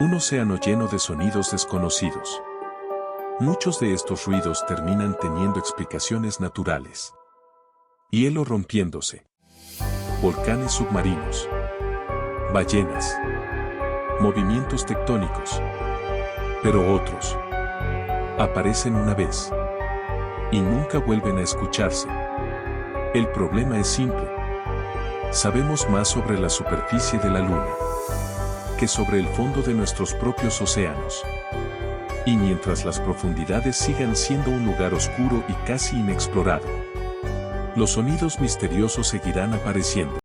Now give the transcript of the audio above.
Un océano lleno de sonidos desconocidos. Muchos de estos ruidos terminan teniendo explicaciones naturales. Hielo rompiéndose. Volcanes submarinos. Ballenas. Movimientos tectónicos. Pero otros aparecen una vez y nunca vuelven a escucharse. El problema es simple. Sabemos más sobre la superficie de la Luna que sobre el fondo de nuestros propios océanos. Y mientras las profundidades sigan siendo un lugar oscuro y casi inexplorado, los sonidos misteriosos seguirán apareciendo.